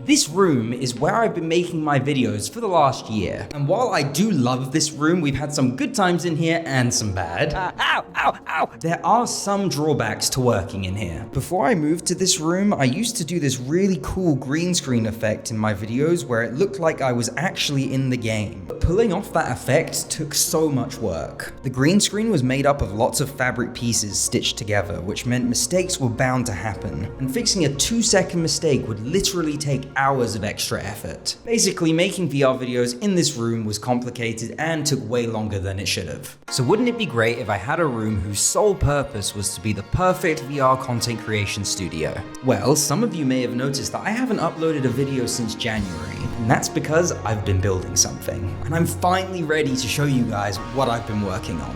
This room is where I've been making my videos for the last year. And while I do love this room, we've had some good times in here and some bad. There are some drawbacks to working in here. Before I moved to this room, I used to do this really cool green screen effect in my videos where it looked like I was actually in the game. But pulling off that effect took so much work. The green screen was made up of lots of fabric pieces stitched together, which meant mistakes were bound to happen. And fixing a 2-second mistake would literally take hours of extra effort. Basically, making VR videos in this room was complicated and took way longer than it should have. So wouldn't it be great if I had a room whose sole purpose was to be the perfect VR content creation studio? Well, some of you may have noticed that I haven't uploaded a video since January, and that's because I've been building something. And I'm finally ready to show you guys what I've been working on.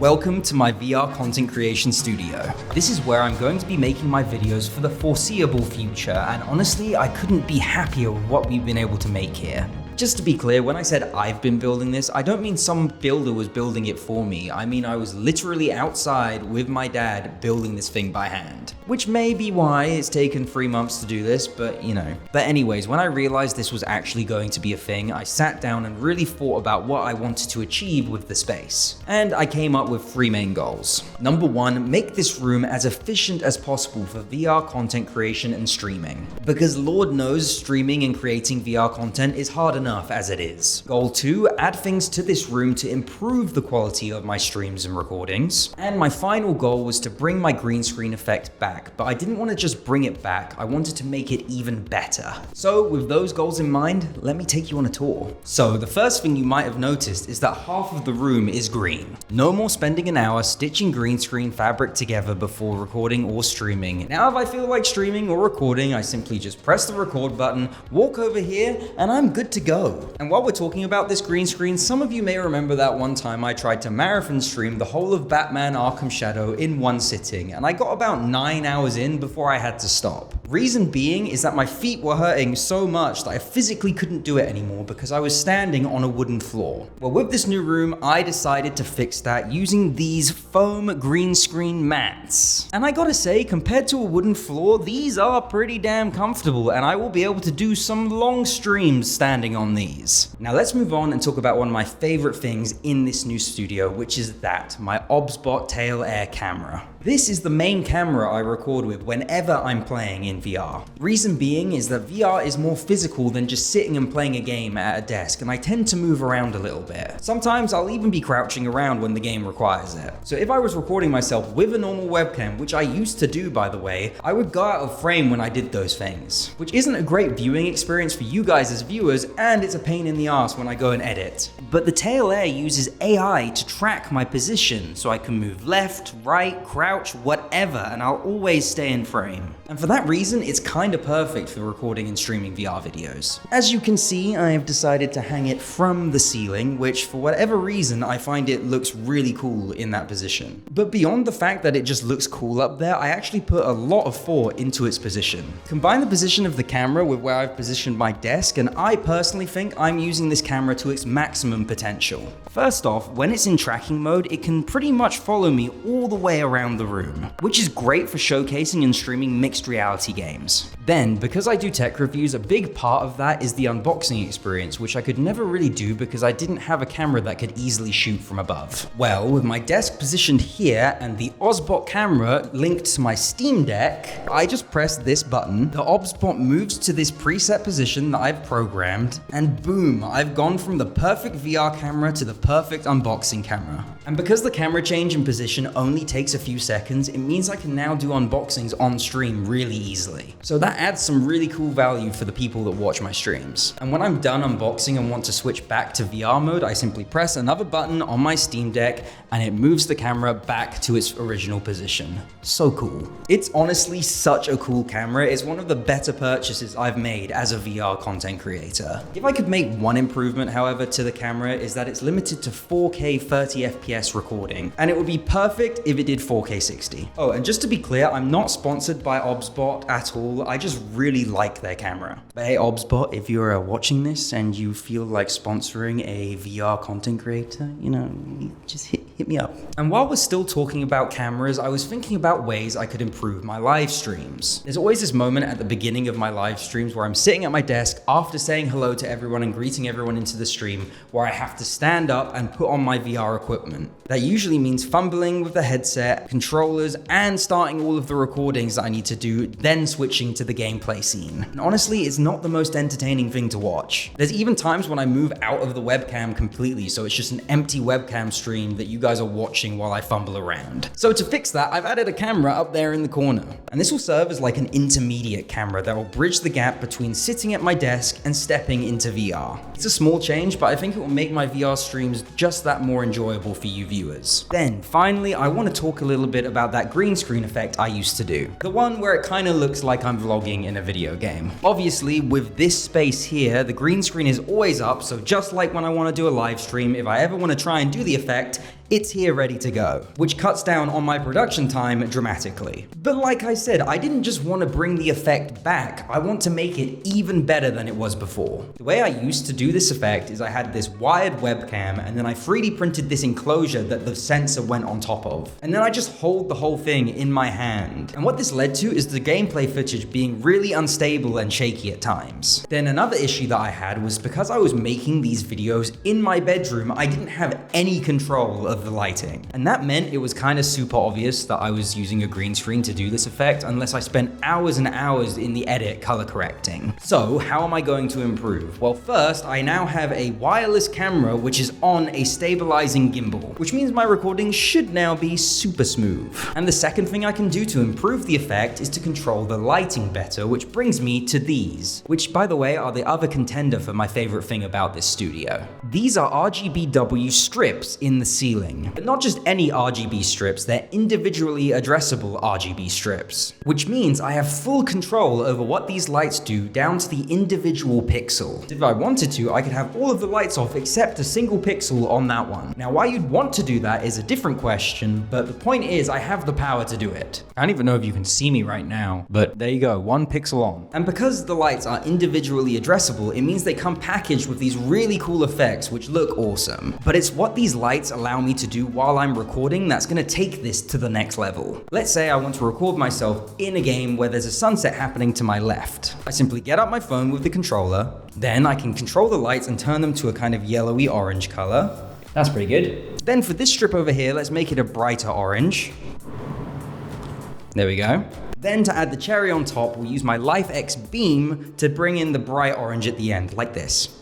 Welcome to my VR content creation studio. This is where I'm going to be making my videos for the foreseeable future, and honestly, I couldn't be happier with what we've been able to make here. Just to be clear, when I said I've been building this, I don't mean some builder was building it for me. I mean I was literally outside with my dad building this thing by hand. Which may be why it's taken 3 months to do this, but you know. But anyways, when I realized this was actually going to be a thing, I sat down and really thought about what I wanted to achieve with the space. And I came up with 3 main goals. Number 1, make this room as efficient as possible for VR content creation and streaming. Because Lord knows streaming and creating VR content is hard enough as it is. Goal 2, add things to this room to improve the quality of my streams and recordings. And my final goal was to bring my green screen effect back, but I didn't want to just bring it back, I wanted to make it even better. So with those goals in mind, let me take you on a tour. So the first thing you might have noticed is that half of the room is green. No more spending an hour stitching green screen fabric together before recording or streaming. Now if I feel like streaming or recording, I simply just press the record button, walk over here, and I'm good to go. And while we're talking about this green screen, some of you may remember that one time I tried to marathon stream the whole of Batman Arkham Shadow in one sitting, and I got about 9 hours in before I had to stop. Reason being is that my feet were hurting so much that I physically couldn't do it anymore because I was standing on a wooden floor. Well, with this new room, I decided to fix that using these foam green screen mats. And I gotta say, compared to a wooden floor, these are pretty damn comfortable, and I will be able to do some long streams standing on these. Now let's move on and talk about one of my favorite things in this new studio, which is my OBSBot Tail Air camera. This is the main camera I record with whenever I'm playing in VR. Reason being is that VR is more physical than just sitting and playing a game at a desk, and I tend to move around a little bit. Sometimes I'll even be crouching around when the game requires it. So if I was recording myself with a normal webcam, which I used to do by the way, I would go out of frame when I did those things, which isn't a great viewing experience for you guys as viewers, and it's a pain in the ass when I go and edit. But the Tail Air uses AI to track my position, so I can move left, right, crouch, whatever, and I'll always stay in frame. And for that reason, it's kinda perfect for recording and streaming VR videos. As you can see, I have decided to hang it from the ceiling, which for whatever reason, I find it looks really cool in that position. But beyond the fact that it just looks cool up there, I actually put a lot of thought into its position. Combine the position of the camera with where I've positioned my desk, and I personally think I'm using this camera to its maximum potential. First off, when it's in tracking mode, it can pretty much follow me all the way around the room, which is great for showcasing and streaming mixed reality games. Then, because I do tech reviews, a big part of that is the unboxing experience, which I could never really do because I didn't have a camera that could easily shoot from above. Well, with my desk positioned here and the OBSBot camera linked to my Steam Deck, I just press this button, the OBSBot moves to this preset position that I've programmed, and boom, I've gone from the perfect VR camera to the perfect unboxing camera. And because the camera change in position only takes a few seconds, it means I can now do unboxings on stream really easily. So that adds some really cool value for the people that watch my streams. And when I'm done unboxing and want to switch back to VR mode, I simply press another button on my Steam Deck and it moves the camera back to its original position. So cool. It's honestly such a cool camera. It's one of the better purchases I've made as a VR content creator. If I could make one improvement, however, to the camera is that it's limited to 4K 30 FPS recording, and it would be perfect if it did 4K 60. Oh, and just to be clear, I'm not sponsored by OBSBot at all. I just really like their camera. But hey, Obsbot, if you're watching this and you feel like sponsoring a VR content creator, just hit me up. And while we're still talking about cameras, I was thinking about ways I could improve my live streams. There's always this moment at the beginning of my live streams where I'm sitting at my desk after saying hello to everyone and greeting everyone into the stream, where I have to stand up and put on my VR equipment. That usually means fumbling with the headset, controllers, and starting all of the recordings that I need to do, then switching to the gameplay scene. And honestly, it's not the most entertaining thing to watch. There's even times when I move out of the webcam completely, so it's just an empty webcam stream that you guys are watching while I fumble around. So to fix that, I've added a camera up there in the corner. And this will serve as like an intermediate camera that will bridge the gap between sitting at my desk and stepping into VR. It's a small change, but I think it will make my VR streams just that more enjoyable for you viewers. Then finally, I want to talk a little bit about that green screen effect I used to do. The one where it kind of looks like I'm vlogging in a video game. Obviously, with this space here, the green screen is always up, so just like when I want to do a live stream, if I ever want to try and do the effect, it's here ready to go, which cuts down on my production time dramatically. But like I said, I didn't just want to bring the effect back, I want to make it even better than it was before. The way I used to do this effect is I had this wired webcam and then I 3D printed this enclosure that the sensor went on top of. And then I just hold the whole thing in my hand. And what this led to is the gameplay footage being really unstable and shaky at times. Then another issue that I had was because I was making these videos in my bedroom, I didn't have any control of the lighting. And that meant it was kind of super obvious that I was using a green screen to do this effect unless I spent hours and hours in the edit color correcting. So how am I going to improve? Well, first, I now have a wireless camera which is on a stabilizing gimbal, which means my recording should now be super smooth. And the second thing I can do to improve the effect is to control the lighting better, which brings me to these, which by the way are the other contender for my favorite thing about this studio. These are RGBW strips in the ceiling. But not just any RGB strips, they're individually addressable RGB strips, which means I have full control over what these lights do down to the individual pixel. If I wanted to, I could have all of the lights off except a single pixel on that one. Now, why you'd want to do that is a different question, but the point is I have the power to do it. I don't even know if you can see me right now, but there you go, one pixel on. And because the lights are individually addressable, it means they come packaged with these really cool effects which look awesome. But it's what these lights allow me to do while I'm recording that's gonna take this to the next level. Let's say I want to record myself in a game where there's a sunset happening to my left. I simply get up my phone with the controller, then I can control the lights and turn them to a kind of yellowy orange color. That's pretty good. Then for this strip over here, let's make it a brighter orange. There we go. Then to add the cherry on top, we'll use my LifeX beam to bring in the bright orange at the end, like this.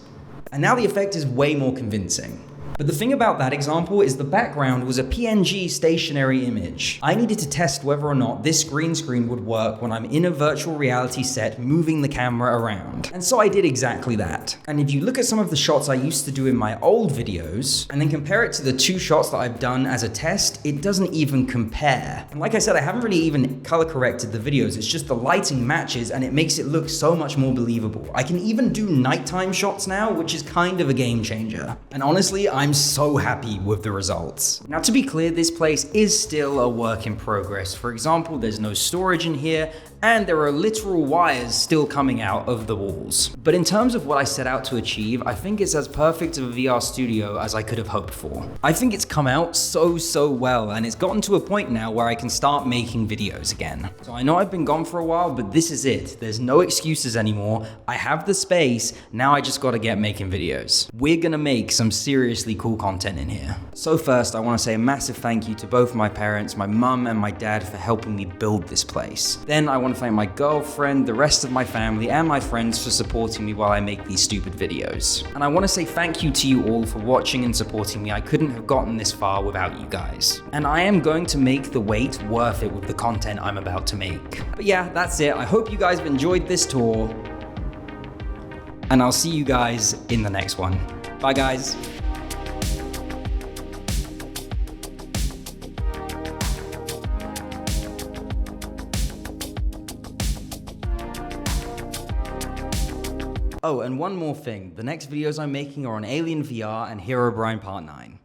And now the effect is way more convincing. But the thing about that example is the background was a PNG stationary image. I needed to test whether or not this green screen would work when I'm in a virtual reality set moving the camera around. And so I did exactly that. And if you look at some of the shots I used to do in my old videos, and then compare it to the 2 shots that I've done as a test, it doesn't even compare. And like I said, I haven't really even color corrected the videos, it's just the lighting matches and it makes it look so much more believable. I can even do nighttime shots now, which is kind of a game changer. And honestly, I'm so happy with the results. Now, to be clear, this place is still a work in progress. For example, there's no storage in here, and there are literal wires still coming out of the walls. But in terms of what I set out to achieve, I think it's as perfect of a VR studio as I could have hoped for. I think it's come out so well, and it's gotten to a point now where I can start making videos again. So I know I've been gone for a while, but this is it. There's no excuses anymore. I have the space, now I just gotta get making videos. We're gonna make some seriously cool content in here. So first, I wanna say a massive thank you to both my parents, my mum and my dad, for helping me build this place. Then I want to thank my girlfriend, the rest of my family, and my friends for supporting me while I make these stupid videos. And I want to say thank you to you all for watching and supporting me. I couldn't have gotten this far without you guys. And I am going to make the wait worth it with the content I'm about to make. But yeah, that's it. I hope you guys have enjoyed this tour. And I'll see you guys in the next one. Bye guys. Oh, and one more thing. The next videos I'm making are on Alien VR and Herobrine Part 9.